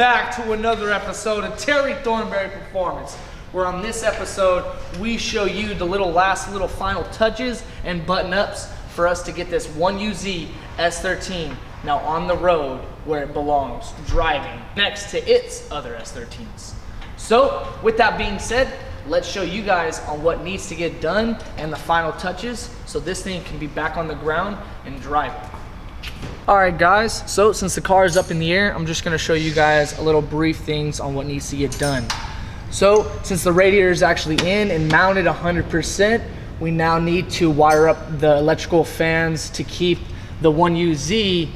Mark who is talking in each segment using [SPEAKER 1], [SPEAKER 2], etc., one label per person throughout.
[SPEAKER 1] back to another episode of Terry Thornberry Performance, where on this episode, we show you the last final touches and button-ups for us to get this 1UZ S13 now on the road where it belongs, driving next to its other S13s. So, with that being said, let's show you guys on what needs to get done and the final touches so this thing can be back on the ground and driving. Alright guys, so since the car is up in the air, I'm just going to show you guys a little brief things on what needs to get done. So since the radiator is actually in and mounted 100%, we now need to wire up the electrical fans to keep the 1UZ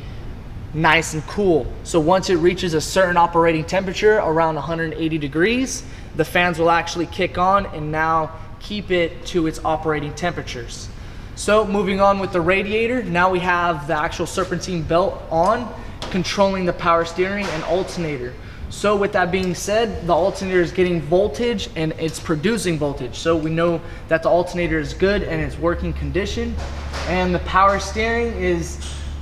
[SPEAKER 1] nice and cool. So once it reaches a certain operating temperature, around 180 degrees, the fans will actually kick on and now keep it to its operating temperatures. So moving on with the radiator, now we have the actual serpentine belt on, controlling the power steering and alternator. So with that being said, the alternator is getting voltage and it's producing voltage. So we know that the alternator is good and it's working condition. And the power steering is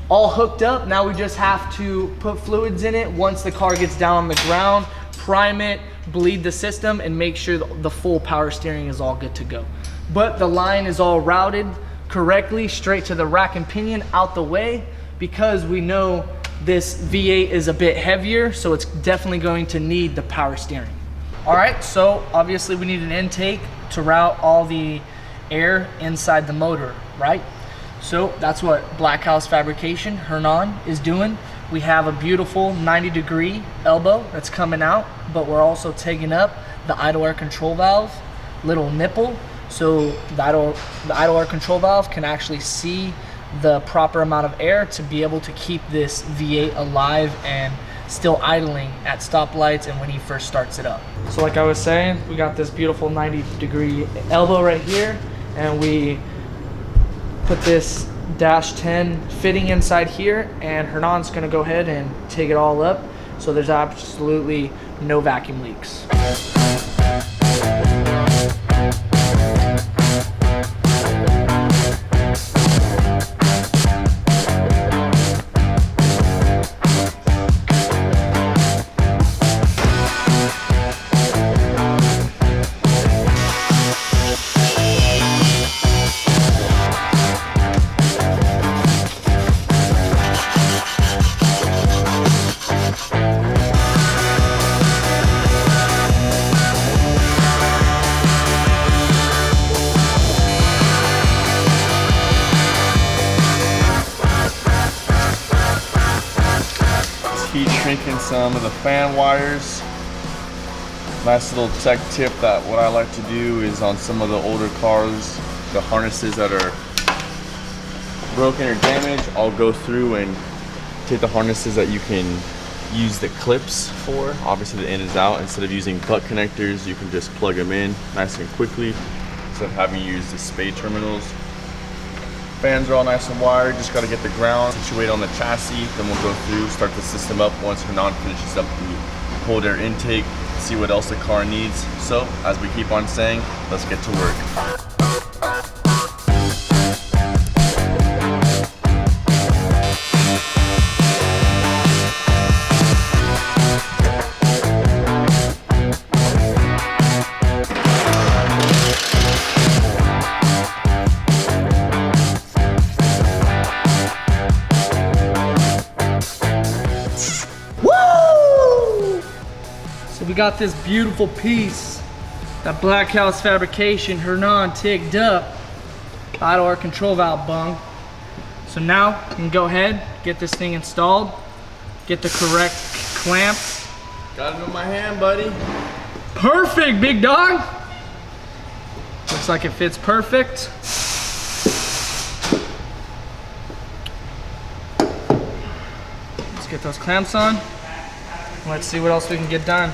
[SPEAKER 1] all hooked up. Now we just have to put fluids in it once the car gets down on the ground, prime it, bleed the system, and make sure the full power steering is all good to go. But the line is all routed correctly straight to the rack and pinion out the way, because we know this V8 is a bit heavier, so it's definitely going to need the power steering. All right, so obviously we need an intake to route all the air inside the motor, right? So that's what Black House Fabrication, Hernan, is doing. We have a beautiful 90-degree elbow that's coming out, but we're also taking up the idle air control valve, little nipple, so the idle air control valve can actually see the proper amount of air to be able to keep this V8 alive and still idling at stoplights and when he first starts it up. So like I was saying, we got this beautiful 90-degree elbow right here, and we put this dash 10 fitting inside here, and Hernan's gonna go ahead and take it all up so there's absolutely no vacuum leaks.
[SPEAKER 2] Heat shrinking some of the fan wires. Nice little tech tip that what I like to do is on some of the older cars, the harnesses that are broken or damaged, I'll go through and take the harnesses that you can use the clips for. Obviously the in is out. Instead of using butt connectors, you can just plug them in nice and quickly instead of having to use the spade terminals. Fans are all nice and wired, just got to get the ground situated on the chassis, then we'll go through, start the system up once Hernan finishes up the cold air intake, see what else the car needs. So, as we keep on saying, let's get to work.
[SPEAKER 1] We got this beautiful piece that Black House Fabrication Hernan tigged up, idle air control valve bung. So now we can go ahead, get this thing installed, get the correct clamps.
[SPEAKER 2] Got it in my hand, buddy.
[SPEAKER 1] Perfect, big dog. Looks like it fits perfect. Let's get those clamps on. Let's see what else we can get done.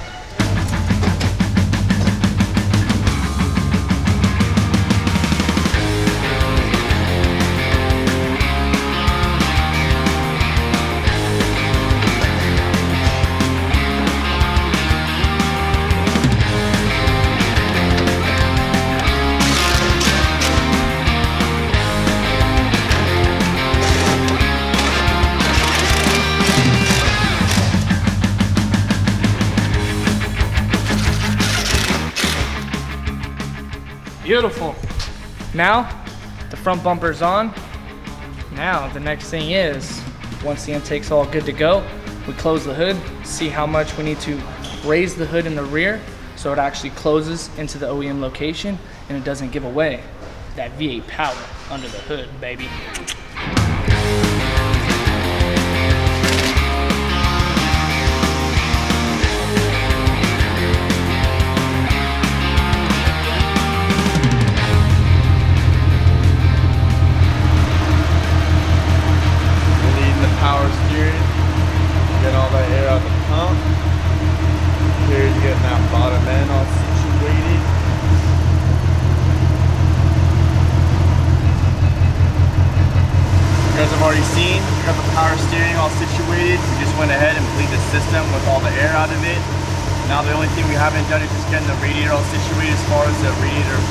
[SPEAKER 1] Beautiful. Now, the front bumper's on. Now, the next thing is, once the intake's all good to go, we close the hood, see how much we need to raise the hood in the rear so it actually closes into the OEM location and it doesn't give away that V8 power under the hood, baby.
[SPEAKER 2] Power steering, get all that air out the pump. Here's getting that bottom end all situated. You guys have already seen, we got the power steering all situated. We just went ahead and cleaned the system with all the air out of it. Now the only thing we haven't done is just getting the radiator all situated. As far as the radiator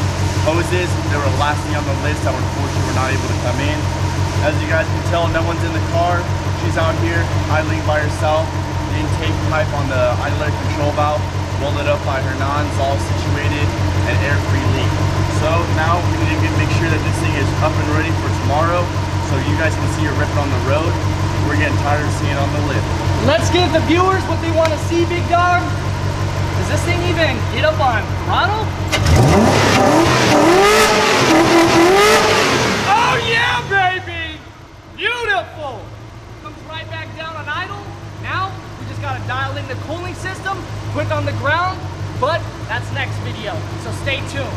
[SPEAKER 2] hoses, they were the last thing on the list that unfortunately were not able to come in. As you guys can tell, no one's in the car. She's out here idling by herself. The intake pipe on the idler control valve welded up by her nons, all situated and air-free leak. So now we need to make sure that this thing is up and ready for tomorrow, so you guys can see her ripping on the road. We're getting tired of seeing it on the lift.
[SPEAKER 1] Let's give the viewers what they want to see, big dog. Does this thing even get up on throttle? Oh yeah, baby! Beautiful! Comes right back down on idle. Now, we just gotta dial in the cooling system, put it on the ground, but that's next video, so stay tuned.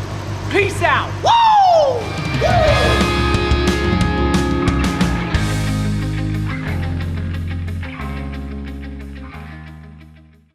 [SPEAKER 1] Peace out! Woo! Woo!